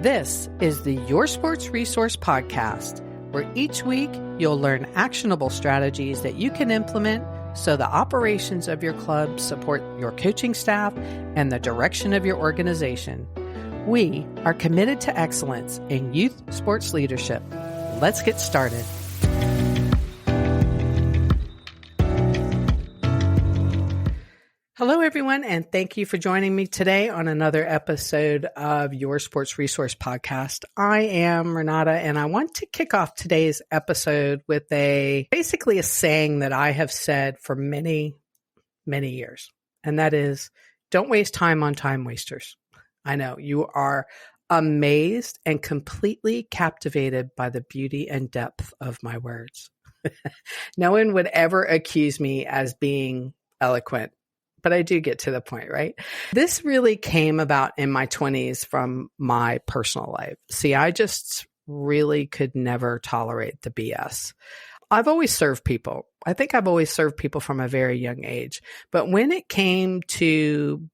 This is the Your Sports Resource Podcast, where each week you'll learn actionable strategies that you can implement so the operations of your club support your coaching staff and the direction of your organization. We are committed to excellence in youth sports leadership. Let's get started. Hello, everyone, and thank you for joining me today on another episode of Your Sports Resource Podcast. I am Renata, and I want to kick off today's episode with basically a saying that I have said for many, many years, and that is, don't waste time on time wasters. I know you are amazed and completely captivated by the beauty and depth of my words. No one would ever accuse me as being eloquent, but I do get to the point, right? This really came about in my 20s from my personal life. See, I just really could never tolerate the BS. I've always served people. I think I've always served people from a very young age. But when it came to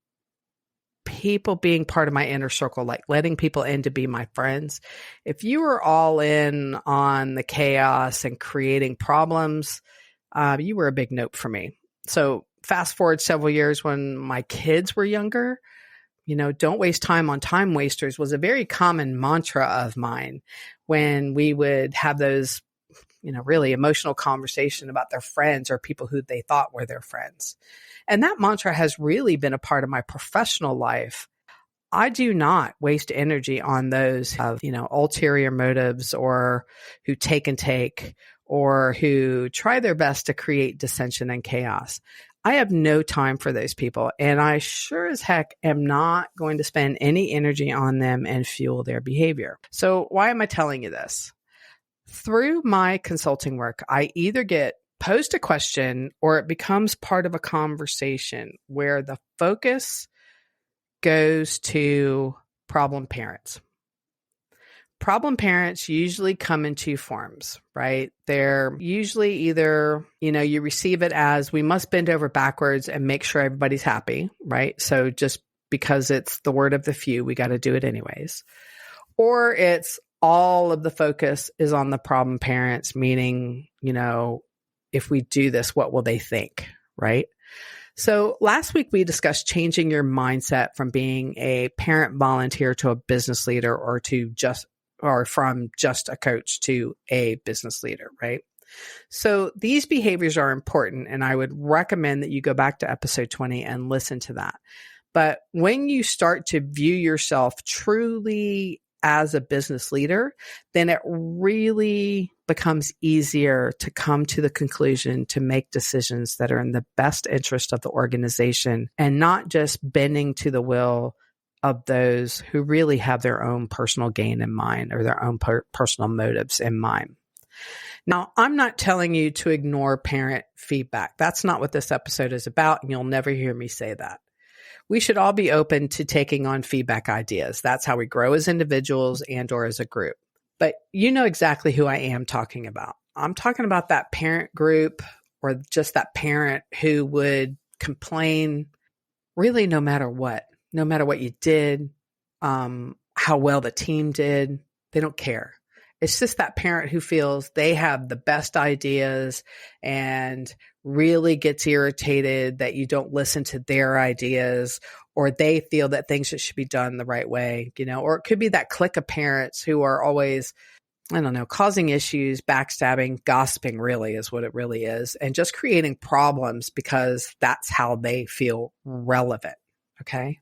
people being part of my inner circle, like letting people in to be my friends, if you were all in on the chaos and creating problems, you were a big nope for me. So fast forward several years when my kids were younger, don't waste time on time wasters was a very common mantra of mine when we would have those, really emotional conversation about their friends or people who they thought were their friends. And that mantra has really been a part of my professional life. I do not waste energy on those who have, ulterior motives or who take or who try their best to create dissension and chaos. I have no time for those people, and I sure as heck am not going to spend any energy on them and fuel their behavior. So why am I telling you this? Through my consulting work, I either get posed a question or it becomes part of a conversation where the focus goes to problem parents. Problem parents usually come in two forms, right? They're usually either, you receive it as we must bend over backwards and make sure everybody's happy, right? So just because it's the word of the few, we got to do it anyways. Or it's all of the focus is on the problem parents, meaning, if we do this, what will they think, right? So last week we discussed changing your mindset from being a parent volunteer to a business leader or from just a coach to a business leader, right? So these behaviors are important, and I would recommend that you go back to episode 20 and listen to that. But when you start to view yourself truly as a business leader, then it really becomes easier to come to the conclusion to make decisions that are in the best interest of the organization and not just bending to the will of those who really have their own personal gain in mind or their own personal motives in mind. Now, I'm not telling you to ignore parent feedback. That's not what this episode is about, and you'll never hear me say that. We should all be open to taking on feedback ideas. That's how we grow as individuals and or as a group. But you know exactly who I am talking about. I'm talking about that parent group or just that parent who would complain really no matter what you did, how well the team did, they don't care. It's just that parent who feels they have the best ideas and really gets irritated that you don't listen to their ideas, or they feel that things should be done the right way, or it could be that clique of parents who are always, causing issues, backstabbing, gossiping really is what it really is, and just creating problems because that's how they feel relevant. Okay.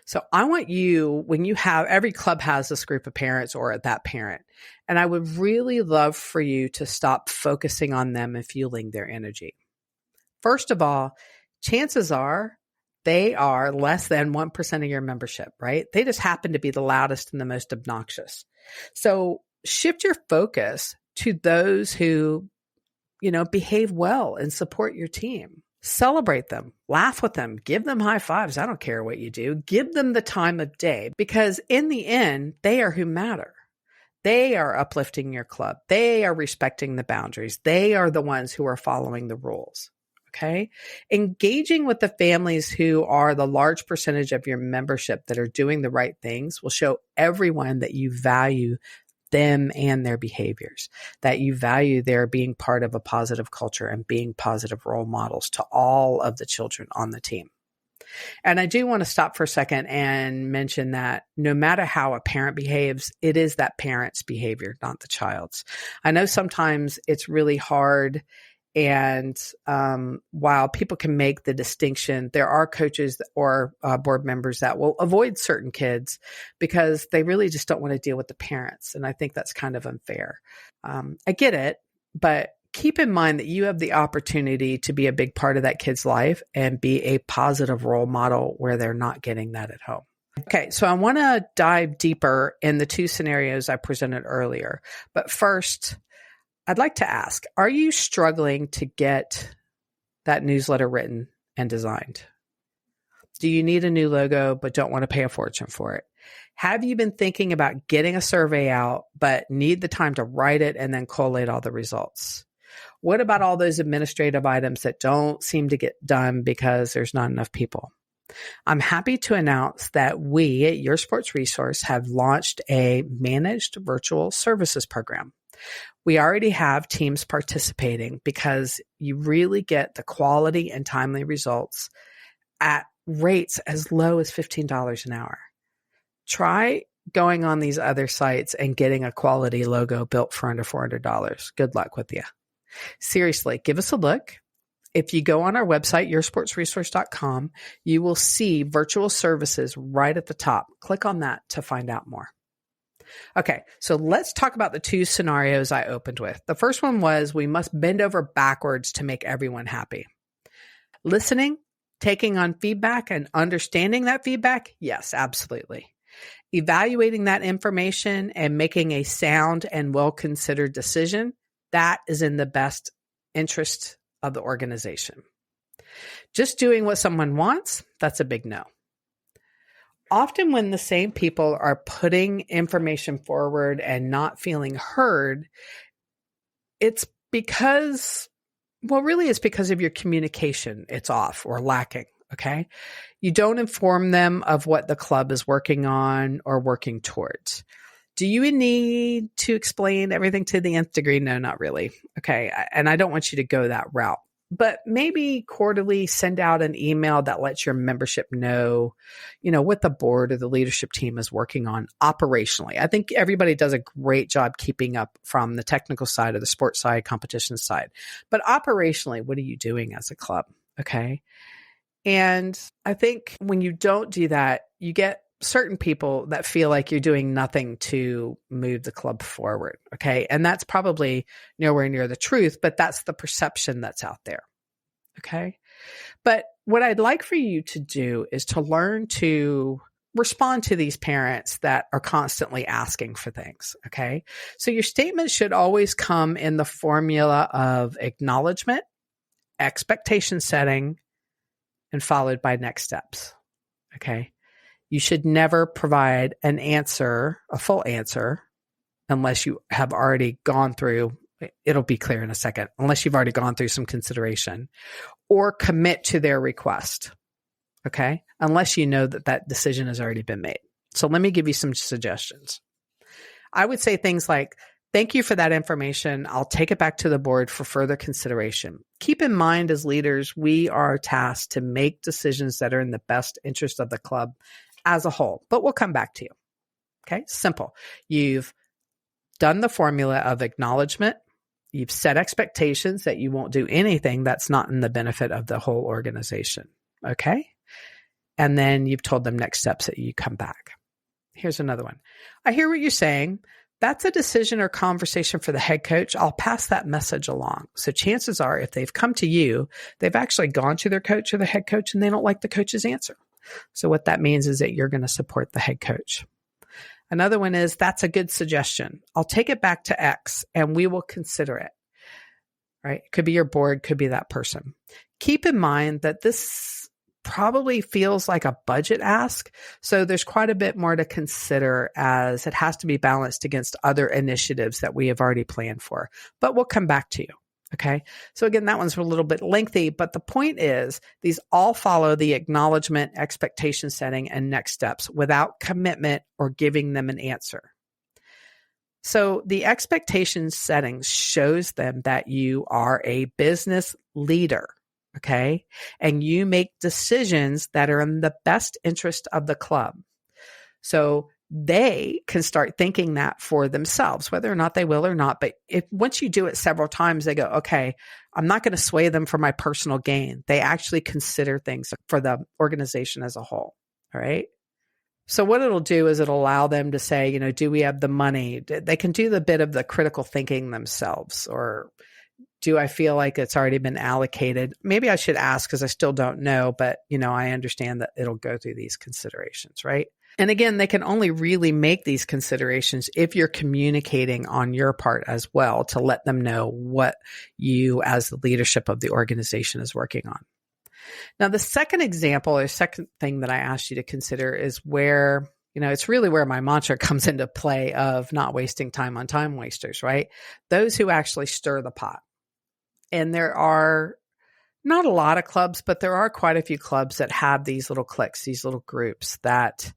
So I want you, when you have, every club has this group of parents or that parent, and I would really love for you to stop focusing on them and fueling their energy. First of all, chances are they are less than 1% of your membership, right? They just happen to be the loudest and the most obnoxious. So shift your focus to those who, behave well and support your team. Celebrate them, laugh with them, give them high fives. I don't care what you do. Give them the time of day, because in the end, they are who matter. They are uplifting your club. They are respecting the boundaries. They are the ones who are following the rules. Okay. Engaging with the families who are the large percentage of your membership that are doing the right things will show everyone that you value them and their behaviors, that you value their being part of a positive culture and being positive role models to all of the children on the team. And I do want to stop for a second and mention that no matter how a parent behaves, it is that parent's behavior, not the child's. I know sometimes it's really hard. And while people can make the distinction, there are coaches or board members that will avoid certain kids because they really just don't want to deal with the parents. And I think that's kind of unfair. I get it, but keep in mind that you have the opportunity to be a big part of that kid's life and be a positive role model where they're not getting that at home. Okay, so I want to dive deeper in the two scenarios I presented earlier. But first, I'd like to ask, are you struggling to get that newsletter written and designed? Do you need a new logo but don't want to pay a fortune for it? Have you been thinking about getting a survey out but need the time to write it and then collate all the results? What about all those administrative items that don't seem to get done because there's not enough people? I'm happy to announce that we at Your Sports Resource have launched a managed virtual services program. We already have teams participating because you really get the quality and timely results at rates as low as $15 an hour. Try going on these other sites and getting a quality logo built for under $400. Good luck with you. Seriously, give us a look. If you go on our website, yoursportsresource.com, you will see virtual services right at the top. Click on that to find out more. Okay, so let's talk about the two scenarios I opened with. The first one was we must bend over backwards to make everyone happy. Listening, taking on feedback, and understanding that feedback? Yes, absolutely. Evaluating that information and making a sound and well-considered decision, that is in the best interest of the organization. Just doing what someone wants, that's a big no. Often when the same people are putting information forward and not feeling heard, it's because of your communication. It's off or lacking, okay? You don't inform them of what the club is working on or working towards. Do you need to explain everything to the nth degree? No, not really. Okay. And I don't want you to go that route, but maybe quarterly send out an email that lets your membership know, what the board or the leadership team is working on operationally. I think everybody does a great job keeping up from the technical side or the sports side, competition side, but operationally, what are you doing as a club? Okay. And I think when you don't do that, you get certain people that feel like you're doing nothing to move the club forward. Okay. And that's probably nowhere near the truth, but that's the perception that's out there. Okay. But what I'd like for you to do is to learn to respond to these parents that are constantly asking for things. Okay. So your statement should always come in the formula of acknowledgement, expectation setting, and followed by next steps. Okay. You should never provide an answer, a full answer, unless you have already gone through, it'll be clear in a second, unless you've already gone through some consideration or commit to their request. Okay. Unless you know that that decision has already been made. So let me give you some suggestions. I would say things like, thank you for that information. I'll take it back to the board for further consideration. Keep in mind, as leaders, we are tasked to make decisions that are in the best interest of the club as a whole, but we'll come back to you. Okay, simple. You've done the formula of acknowledgement. You've set expectations that you won't do anything that's not in the benefit of the whole organization. Okay, and then you've told them next steps that you come back. Here's another one. I hear what you're saying. That's a decision or conversation for the head coach. I'll pass that message along. So chances are, if they've come to you, they've actually gone to their coach or the head coach and they don't like the coach's answer. So what that means is that you're going to support the head coach. Another one is, that's a good suggestion. I'll take it back to X and we will consider it. Right? Could be your board, could be that person. Keep in mind that this probably feels like a budget ask. So there's quite a bit more to consider, as it has to be balanced against other initiatives that we have already planned for. But we'll come back to you. Okay. So again, that one's a little bit lengthy, but the point is these all follow the acknowledgement, expectation setting, and next steps without commitment or giving them an answer. So the expectation setting shows them that you are a business leader. Okay. And you make decisions that are in the best interest of the club. So they can start thinking that for themselves, whether or not they will or not. But if once you do it several times, they go, okay, I'm not going to sway them for my personal gain. They actually consider things for the organization as a whole. All right. So what it'll do is it'll allow them to say, do we have the money? They can do the bit of the critical thinking themselves, or do I feel like it's already been allocated? Maybe I should ask because I still don't know, but I understand that it'll go through these considerations, right? And again, they can only really make these considerations if you're communicating on your part as well to let them know what you as the leadership of the organization is working on. Now, the second example or second thing that I asked you to consider is where, it's really where my mantra comes into play of not wasting time on time wasters, right? Those who actually stir the pot. And there are not a lot of clubs, but there are quite a few clubs that have these little cliques, these little groups that,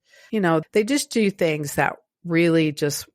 they just do things that really just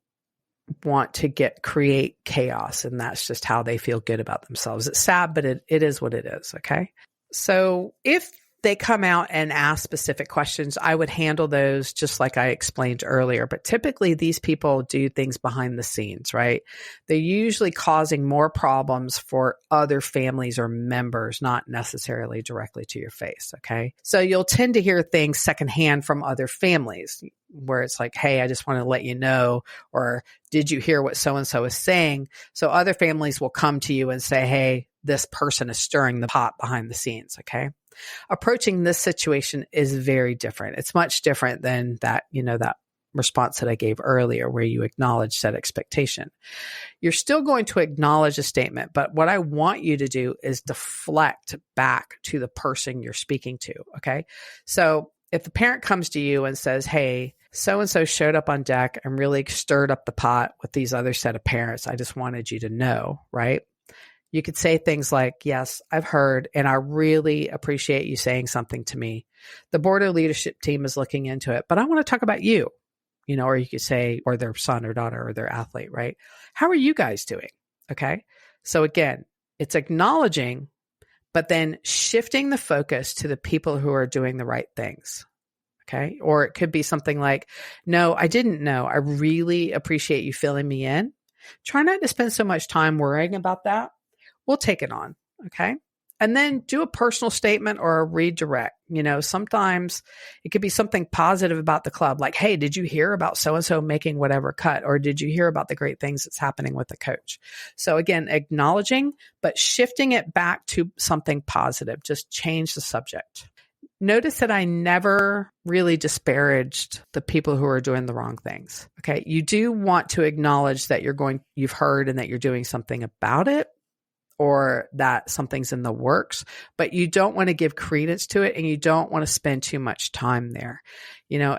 want to create chaos. And that's just how they feel good about themselves. It's sad, but it is what it is. Okay. So if they come out and ask specific questions, I would handle those just like I explained earlier. But typically these people do things behind the scenes, right? They're usually causing more problems for other families or members, not necessarily directly to your face, okay? So you'll tend to hear things secondhand from other families where it's like, hey, I just want to let you know, or did you hear what so-and-so is saying? So other families will come to you and say, hey, this person is stirring the pot behind the scenes, okay? Approaching this situation is very different. It's much different than that, that response that I gave earlier where you acknowledge that expectation. You're still going to acknowledge a statement, but what I want you to do is deflect back to the person you're speaking to, okay? So if the parent comes to you and says, hey, so-and-so showed up on deck and really stirred up the pot with these other set of parents, I just wanted you to know, right? You could say things like, yes, I've heard, and I really appreciate you saying something to me. The board or leadership team is looking into it, but I want to talk about you, or you could say, or their son or daughter or their athlete, right? How are you guys doing? Okay. So again, it's acknowledging, but then shifting the focus to the people who are doing the right things. Okay. Or it could be something like, no, I didn't know. I really appreciate you filling me in. Try not to spend so much time worrying about that. We'll take it on. Okay. And then do a personal statement or a redirect. Sometimes it could be something positive about the club. Like, hey, did you hear about so-and-so making whatever cut? Or did you hear about the great things that's happening with the coach? So again, acknowledging, but shifting it back to something positive. Just change the subject. Notice that I never really disparaged the people who are doing the wrong things. Okay. You do want to acknowledge that you've heard and that you're doing something about it, or that something's in the works, but you don't want to give credence to it and you don't want to spend too much time there,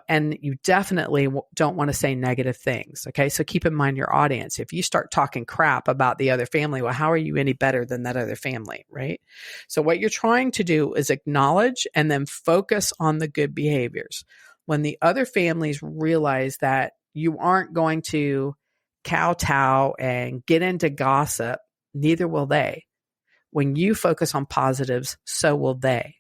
and you definitely don't want to say negative things. Okay. So keep in mind your audience. If you start talking crap about the other family, well, how are you any better than that other family? Right. So what you're trying to do is acknowledge and then focus on the good behaviors. When the other families realize that you aren't going to kowtow and get into gossip, neither will they. When you focus on positives, so will they.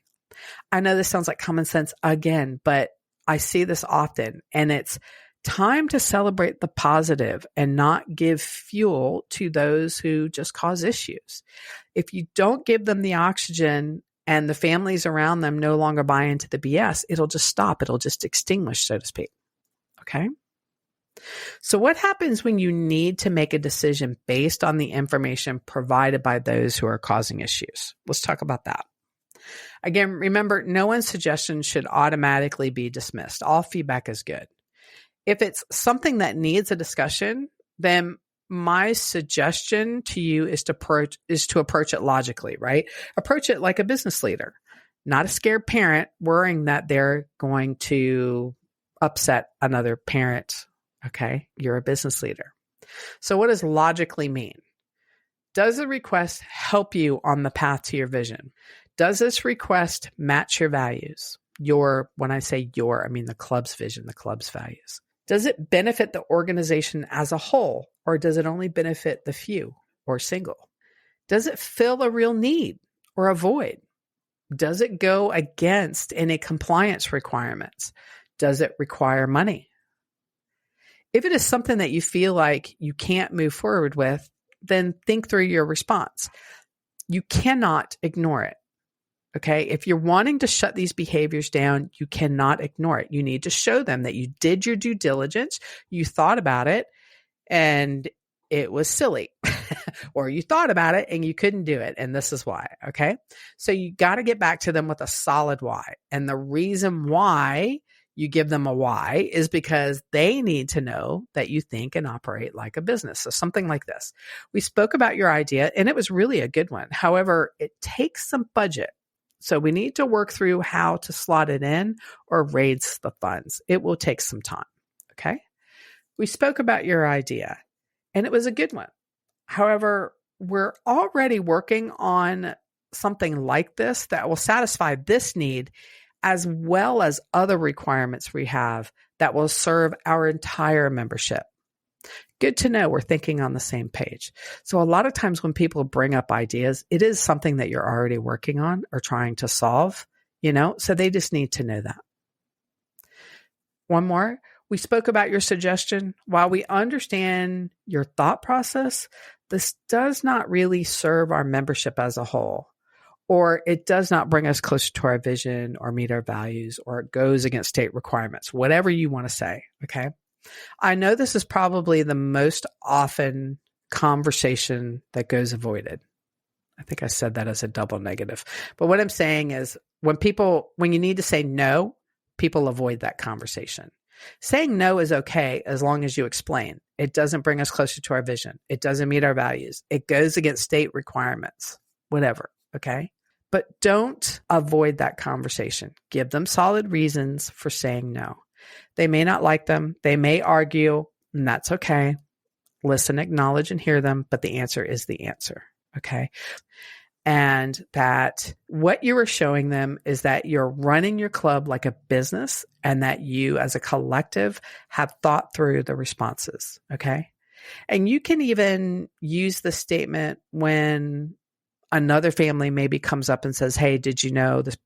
I know this sounds like common sense again, but I see this often, and it's time to celebrate the positive and not give fuel to those who just cause issues. If you don't give them the oxygen and the families around them no longer buy into the BS, it'll just stop. It'll just extinguish, so to speak. Okay? So what happens when you need to make a decision based on the information provided by those who are causing issues? Let's talk about that. Again, remember, no one's suggestion should automatically be dismissed. All feedback is good. If it's something that needs a discussion, then my suggestion to you is to approach it logically, right? Approach it like a business leader, not a scared parent worrying that they're going to upset another parent. Okay, you're a business leader. So what does logically mean? Does the request help you on the path to your vision? Does this request match your values? When I say I mean the club's vision, the club's values. Does it benefit the organization as a whole, or does it only benefit the few or single? Does it fill a real need or a void? Does it go against any compliance requirements? Does it require money? If it is something that you feel like you can't move forward with, then think through your response. You cannot ignore it. Okay. If you're wanting to shut these behaviors down, you cannot ignore it. You need to show them that you did your due diligence, you thought about it, and it was silly, or you thought about it and you couldn't do it. And this is why. Okay. So you got to get back to them with a solid why. And the reason why you give them a why is because they need to know that you think and operate like a business. So something like this. We spoke about your idea and it was really a good one. However, it takes some budget. So we need to work through how to slot it in or raise the funds. It will take some time. Okay. We spoke about your idea and it was a good one. However, we're already working on something like this that will satisfy this need as well as other requirements we have that will serve our entire membership. Good to know we're thinking on the same page. So a lot of times when people bring up ideas, it is something that you're already working on or trying to solve, so they just need to know that. One more. We spoke about your suggestion. While we understand your thought process, this does not really serve our membership as a whole, or it does not bring us closer to our vision or meet our values, or it goes against state requirements, whatever you want to say. Okay. I know this is probably the most often conversation that goes avoided. I think I said that as a double negative. But what I'm saying is when you need to say no, people avoid that conversation. Saying no is okay as long as you explain. It doesn't bring us closer to our vision. It doesn't meet our values. It goes against state requirements, whatever. Okay. But don't avoid that conversation. Give them solid reasons for saying no. They may not like them. They may argue, and that's okay. Listen, acknowledge, and hear them, but the answer is the answer. Okay. And that what you are showing them is that you're running your club like a business and that you as a collective have thought through the responses. Okay. And you can even use the statement when another family maybe comes up and says, hey, did you know this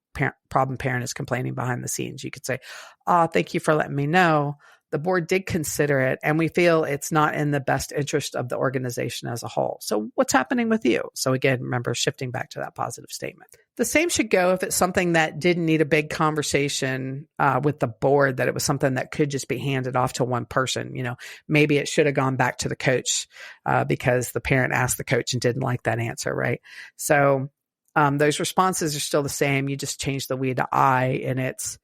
problem parent is complaining behind the scenes? You could say, thank you for letting me know. The board did consider it, and we feel it's not in the best interest of the organization as a whole. So what's happening with you? So again, remember, shifting back to that positive statement. The same should go if it's something that didn't need a big conversation with the board, that it was something that could just be handed off to one person. Maybe it should have gone back to the coach because the parent asked the coach and didn't like that answer, right? So those responses are still the same. You just change the we to I, and it's,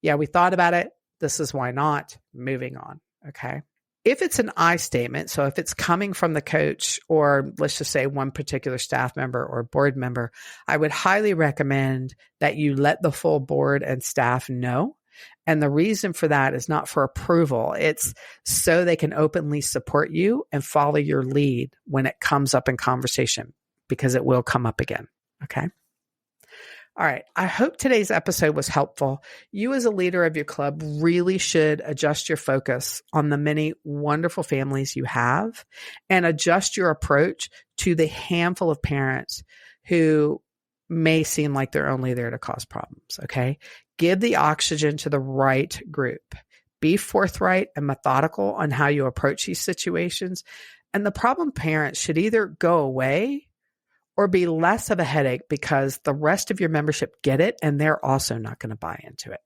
yeah, we thought about it. This is why not. Moving on. Okay. If it's an I statement, so if it's coming from the coach, or let's just say one particular staff member or board member, I would highly recommend that you let the full board and staff know. And the reason for that is not for approval. It's so they can openly support you and follow your lead when it comes up in conversation, because it will come up again. Okay. All right. I hope today's episode was helpful. You as a leader of your club really should adjust your focus on the many wonderful families you have and adjust your approach to the handful of parents who may seem like they're only there to cause problems. Okay. Give the oxygen to the right group. Be forthright and methodical on how you approach these situations. And the problem parents should either go away or be less of a headache, because the rest of your membership get it and they're also not going to buy into it.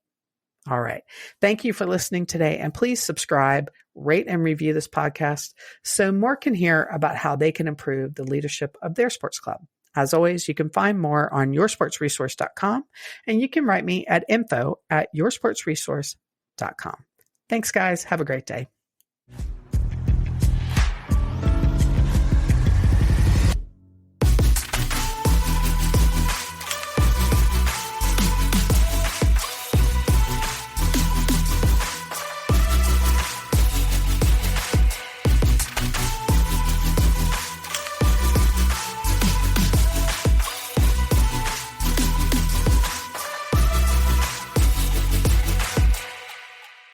All right. Thank you for listening today. And please subscribe, rate, and review this podcast so more can hear about how they can improve the leadership of their sports club. As always, you can find more on yoursportsresource.com, and you can write me at info@yoursportsresource.com. Thanks, guys. Have a great day.